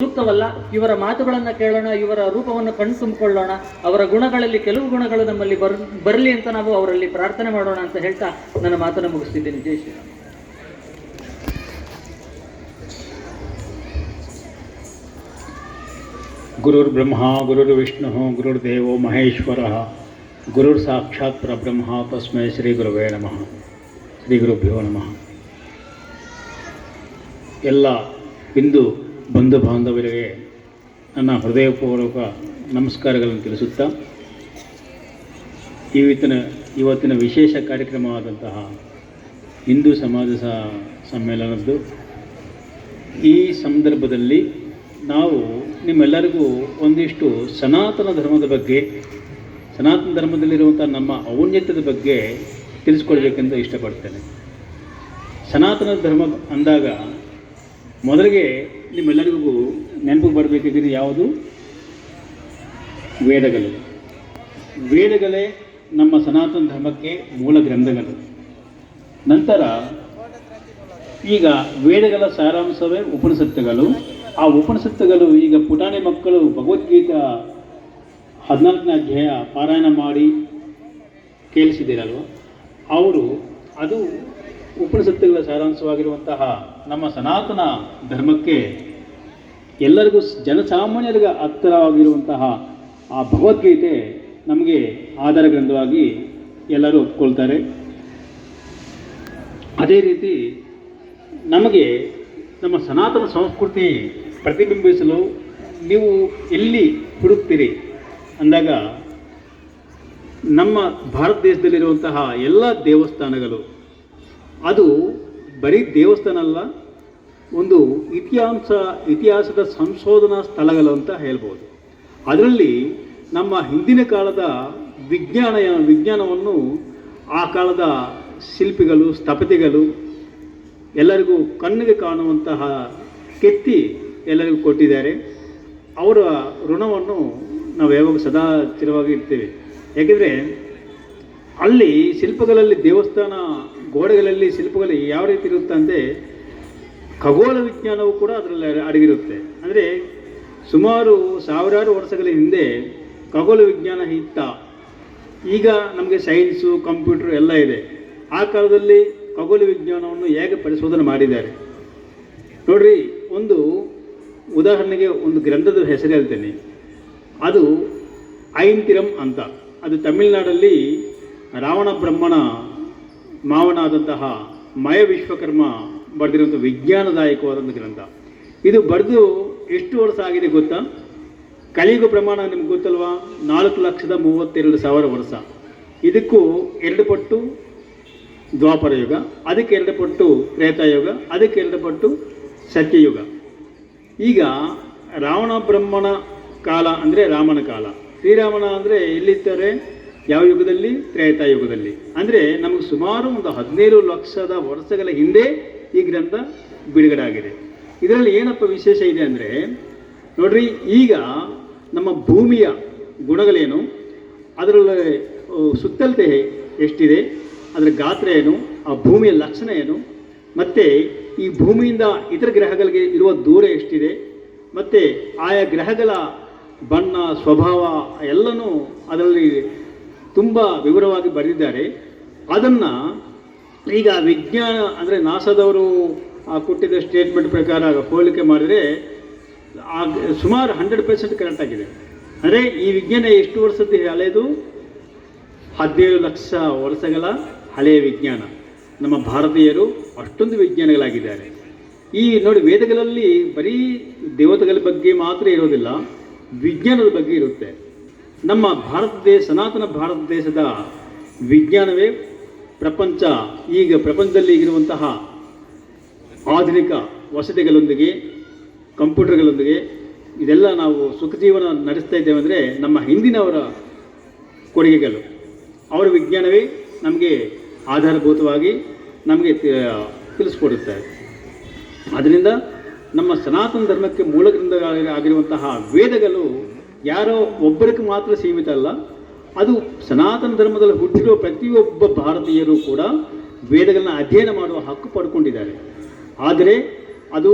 ಸೂಕ್ತವಲ್ಲ. ಇವರ ಮಾತುಗಳನ್ನು ಕೇಳೋಣ, ಇವರ ರೂಪವನ್ನು ಕಣ್ತುಂಬಿಕೊಳ್ಳೋಣ, ಅವರ ಗುಣಗಳಲ್ಲಿ ಕೆಲವು ಗುಣಗಳು ನಮ್ಮಲ್ಲಿ ಬರಲಿ ಅಂತ ನಾವು ಅವರಲ್ಲಿ ಪ್ರಾರ್ಥನೆ ಮಾಡೋಣ ಅಂತ ಹೇಳ್ತಾ ನನ್ನ ಮಾತನ್ನು ಮುಗಿಸ್ತಿದ್ದೇನೆ. ಜೈ ಶ್ರೀರಾಮ್. ಗುರುರ್ ಬ್ರಹ್ಮ ಗುರುರ್ ವಿಷ್ಣು ಗುರುರ್ದೇವೋ ಮಹೇಶ್ವರ ಗುರುರ್ ಸಾಕ್ಷಾತ್ ಪರಬ್ರಹ್ಮ ತಸ್ಮೈ ಶ್ರೀ ಗುರುವೇ ನಮಃ. ಶ್ರೀ ಗುರುಭ್ಯೋ ನಮಃ. ಎಲ್ಲ ಹಿಂದೂ ಬಂಧು ಬಾಂಧವರಿಗೆ ನನ್ನ ಹೃದಯಪೂರ್ವಕ ನಮಸ್ಕಾರಗಳನ್ನು ತಿಳಿಸುತ್ತಾ ಇವತ್ತಿನ ವಿಶೇಷ ಕಾರ್ಯಕ್ರಮವಾದಂತಹ ಹಿಂದೂ ಸಮಾಜ ಸಮ್ಮೇಳನದ್ದು ಈ ಸಂದರ್ಭದಲ್ಲಿ ನಾವು ನಿಮ್ಮೆಲ್ಲರಿಗೂ ಒಂದಿಷ್ಟು ಸನಾತನ ಧರ್ಮದ ಬಗ್ಗೆ, ಸನಾತನ ಧರ್ಮದಲ್ಲಿರುವಂಥ ನಮ್ಮ ಔನ್ನತ್ಯದ ಬಗ್ಗೆ ತಿಳಿಸ್ಕೊಳ್ಬೇಕೆಂದು ಇಷ್ಟಪಡ್ತೇನೆ. ಸನಾತನ ಧರ್ಮ ಅಂದಾಗ ಮೊದಲಿಗೆ ನಿಮ್ಮೆಲ್ಲರಿಗೂ ನೆನಪಿಗೆ ಬರಬೇಕಾಗಿದ್ದು ಯಾವುದು? ವೇದಗಳು. ವೇದಗಳೇ ನಮ್ಮ ಸನಾತನ ಧರ್ಮಕ್ಕೆ ಮೂಲ ಗ್ರಂಥಗಳು. ನಂತರ ಈಗ ವೇದಗಳ ಸಾರಾಂಶವೇ ಉಪನಿಷತ್ತುಗಳು. ಆ ಉಪನಿಷತ್ತುಗಳು ಈಗ ಪುಟಾಣಿ ಮಕ್ಕಳು ಭಗವದ್ಗೀತಾ 14ನೇ ಅಧ್ಯಾಯ ಪಾರಾಯಣ ಮಾಡಿ ಕೇಳಿಸಿದ್ದೀರಲ್ವ, ಅವರು ಅದು ಉಪನಿಷತ್ತುಗಳ ಸಾರಾಂಶವಾಗಿರುವಂತಹ ನಮ್ಮ ಸನಾತನ ಧರ್ಮಕ್ಕೆ ಎಲ್ಲರಿಗೂ ಜನಸಾಮಾನ್ಯರಿಗೆ ಹತ್ತಿರವಾಗಿರುವಂತಹ ಆ ಭಗವದ್ಗೀತೆ ನಮಗೆ ಆಧಾರ ಗ್ರಂಥವಾಗಿ ಎಲ್ಲರೂ ಒಪ್ಕೊಳ್ತಾರೆ. ಅದೇ ರೀತಿ ನಮಗೆ ನಮ್ಮ ಸನಾತನ ಸಂಸ್ಕೃತಿ ಪ್ರತಿಬಿಂಬಿಸಲು ನೀವು ಎಲ್ಲಿ ಹುಡುಕ್ತೀರಿ ಅಂದಾಗ ನಮ್ಮ ಭಾರತ ದೇಶದಲ್ಲಿರುವಂತಹ ಎಲ್ಲ ದೇವಸ್ಥಾನಗಳು ಅದು ಬರೀ ದೇವಸ್ಥಾನ ಅಲ್ಲ, ಒಂದು ಇತಿಹಾಸದ ಸಂಶೋಧನಾ ಸ್ಥಳಗಳು ಅಂತ ಹೇಳ್ಬೋದು. ಅದರಲ್ಲಿ ನಮ್ಮ ಹಿಂದಿನ ಕಾಲದ ವಿಜ್ಞಾನವನ್ನು ಆ ಕಾಲದ ಶಿಲ್ಪಿಗಳು, ಸ್ಥಪತಿಗಳು ಎಲ್ಲರಿಗೂ ಕಣ್ಣಿಗೆ ಕಾಣುವಂತಹ ಕೆತ್ತಿ ಎಲ್ಲರಿಗೂ ಕೊಟ್ಟಿದ್ದಾರೆ. ಅವರ ಋಣವನ್ನು ನಾವು ಯಾವಾಗ ಸದಾ ಚಿರವಾಗಿ ಇಡ್ತೇವೆ. ಯಾಕೆಂದರೆ ಅಲ್ಲಿ ಶಿಲ್ಪಗಳಲ್ಲಿ, ದೇವಸ್ಥಾನ ಗೋಡೆಗಳಲ್ಲಿ ಶಿಲ್ಪಗಳು ಯಾವ ರೀತಿ ಇರುತ್ತೆ ಅಂದರೆ ಖಗೋಳ ವಿಜ್ಞಾನವು ಕೂಡ ಅದರಲ್ಲಿ ಅಡಗಿರುತ್ತೆ. ಅಂದರೆ ಸುಮಾರು ಸಾವಿರಾರು ವರ್ಷಗಳ ಹಿಂದೆ ಖಗೋಳ ವಿಜ್ಞಾನ ಇತ್ತ. ಈಗ ನಮಗೆ ಸೈನ್ಸು, ಕಂಪ್ಯೂಟರ್ ಎಲ್ಲ ಇದೆ. ಆ ಕಾಲದಲ್ಲಿ ಖಗೋಳ ವಿಜ್ಞಾನವನ್ನು ಹೇಗೆ ಪರಿಶೋಧನೆ ಮಾಡಿದ್ದಾರೆ ನೋಡ್ರಿ. ಒಂದು ಉದಾಹರಣೆಗೆ ಒಂದು ಗ್ರಂಥದ ಹೆಸರು ಹೇಳ್ತೇನೆ. ಅದು ಐಂತಿರಂ ಅಂತ. ಅದು ತಮಿಳುನಾಡಲ್ಲಿ ರಾವಣ ಬ್ರಹ್ಮಣ ಮಾವನಾದಂತಹ ಮಯ ವಿಶ್ವಕರ್ಮ ಬರೆದಿರುವಂಥ ವಿಜ್ಞಾನದಾಯಕವಾದಂಥ ಗ್ರಂಥ. ಇದು ಬರೆದು ಎಷ್ಟು ವರ್ಷ ಆಗಿದೆ ಗೊತ್ತಾ? ಕಲಿಯುಗ ಪ್ರಮಾಣ ನಿಮ್ಗೆ ಗೊತ್ತಲ್ವಾ? 4,32,000 ವರ್ಷ. ಇದಕ್ಕೂ 2 ಪಟ್ಟು ದ್ವಾಪರ ಯುಗ, ಅದಕ್ಕೆ 2 ಪಟ್ಟು ತ್ರೇತಾಯುಗ, ಅದಕ್ಕೆ 2 ಪಟ್ಟು ಸತ್ಯಯುಗ. ಈಗ ರಾವಣ ಬ್ರಹ್ಮಣ ಕಾಲ ಅಂದರೆ ರಾಮನ ಕಾಲ, ಶ್ರೀರಾಮನ ಅಂದರೆ ಎಲ್ಲಿರ್ತಾರೆ? ಯಾವ ಯುಗದಲ್ಲಿ? ತ್ರೇತಾಯುಗದಲ್ಲಿ. ಅಂದರೆ ನಮಗೆ ಸುಮಾರು ಒಂದು 17 ಲಕ್ಷದ ವರ್ಷಗಳ ಹಿಂದೆ ಈ ಗ್ರಂಥ ಬಿಡುಗಡೆ ಆಗಿದೆ. ಇದರಲ್ಲಿ ಏನಪ್ಪ ವಿಶೇಷ ಇದೆ ಅಂದರೆ ನೋಡ್ರಿ, ಈಗ ನಮ್ಮ ಭೂಮಿಯ ಗುಣಗಳೇನು, ಅದರಲ್ಲಿ ಸುತ್ತಳತೆ ಎಷ್ಟಿದೆ, ಅದರ ಗಾತ್ರ ಏನು, ಆ ಭೂಮಿಯ ಲಕ್ಷಣ ಏನು, ಮತ್ತು ಈ ಭೂಮಿಯಿಂದ ಇತರ ಗ್ರಹಗಳಿಗೆ ಇರುವ ದೂರ ಎಷ್ಟಿದೆ, ಮತ್ತು ಆಯಾ ಗ್ರಹಗಳ ಬಣ್ಣ, ಸ್ವಭಾವ ಎಲ್ಲನೂ ಅದರಲ್ಲಿ ತುಂಬ ವಿವರವಾಗಿ ಬರೆದಿದ್ದಾರೆ. ಅದನ್ನು ಈಗ ವಿಜ್ಞಾನ ಅಂದರೆ ನಾಸಾದವರು ಕೊಟ್ಟಿದ್ದ ಸ್ಟೇಟ್ಮೆಂಟ್ ಪ್ರಕಾರ ಹೋಲಿಕೆ ಮಾಡಿದರೆ ಸುಮಾರು 100% ಕರೆಕ್ಟ್ ಆಗಿದೆ. ಅಂದರೆ ಈ ವಿಜ್ಞಾನ ಎಷ್ಟು ವರ್ಷದ ಹಳೆಯದು? 17 ಲಕ್ಷ ವರ್ಷಗಳ ಹಳೆಯ ವಿಜ್ಞಾನ. ನಮ್ಮ ಭಾರತೀಯರು ಅಷ್ಟೊಂದು ವಿಜ್ಞಾನಿಗಳಾಗಿದ್ದಾರೆ. ಈ ನೋಡಿ, ವೇದಗಳಲ್ಲಿ ಬರೀ ದೇವತೆಗಳ ಬಗ್ಗೆ ಮಾತ್ರ ಇರೋದಿಲ್ಲ, ವಿಜ್ಞಾನದ ಬಗ್ಗೆ ಇರುತ್ತೆ. ನಮ್ಮ ಸನಾತನ ಭಾರತ ದೇಶದ ವಿಜ್ಞಾನವೇ ಈಗ ಪ್ರಪಂಚದಲ್ಲಿ ಈಗಿರುವಂತಹ ಆಧುನಿಕ ವಸತಿಗಳೊಂದಿಗೆ, ಕಂಪ್ಯೂಟರ್ಗಳೊಂದಿಗೆ ಇದೆಲ್ಲ ನಾವು ಸುಖ ಜೀವನ ನಡೆಸ್ತಾ ಇದ್ದೇವೆ ಅಂದರೆ ನಮ್ಮ ಹಿಂದಿನವರ ಕೊಡುಗೆಗಳು. ಅವರ ವಿಜ್ಞಾನವೇ ನಮಗೆ ಆಧಾರಭೂತವಾಗಿ ನಮಗೆ ತಿಳಿಸ್ಕೊಡುತ್ತಾರೆ. ಅದರಿಂದ ನಮ್ಮ ಸನಾತನ ಧರ್ಮಕ್ಕೆ ಮೂಲ ಗ್ರಂಥಗಳಾಗಿರುವಂತಹ ವೇದಗಳು ಯಾರೋ ಒಬ್ಬರಿಗೆ ಮಾತ್ರ ಸೀಮಿತ ಅಲ್ಲ. ಅದು ಸನಾತನ ಧರ್ಮದಲ್ಲಿ ಹುಟ್ಟಿರುವ ಪ್ರತಿಯೊಬ್ಬ ಭಾರತೀಯರು ಕೂಡ ವೇದಗಳನ್ನ ಅಧ್ಯಯನ ಮಾಡುವ ಹಕ್ಕು ಪಡ್ಕೊಂಡಿದ್ದಾರೆ. ಆದರೆ ಅದು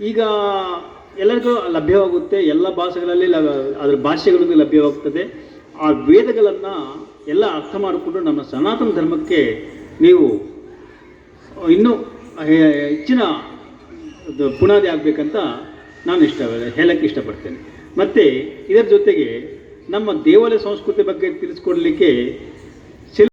ಈಗ ಎಲ್ಲರಿಗೂ ಲಭ್ಯವಾಗುತ್ತೆ, ಎಲ್ಲ ಭಾಷೆಗಳಲ್ಲಿ ಅದರ ಭಾಷೆಗಳಿಗೂ ಲಭ್ಯವಾಗ್ತದೆ. ಆ ವೇದಗಳನ್ನು ಎಲ್ಲ ಅರ್ಥ ಮಾಡಿಕೊಂಡು ನಮ್ಮ ಸನಾತನ ಧರ್ಮಕ್ಕೆ ನೀವು ಇನ್ನೂ ಹೆಚ್ಚಿನ ಪುನಾದಿ ಆಗಬೇಕಂತ ನಾನು ಹೇಳಕ್ಕೆ ಇಷ್ಟಪಡ್ತೇನೆ. ಮತ್ತು ಇದರ ಜೊತೆಗೆ ನಮ್ಮ ದೇವಾಲಯ ಸಂಸ್ಕೃತಿ ಬಗ್ಗೆ ತಿಳಿಸ್ಕೊಡ್ಲಿಕ್ಕೆ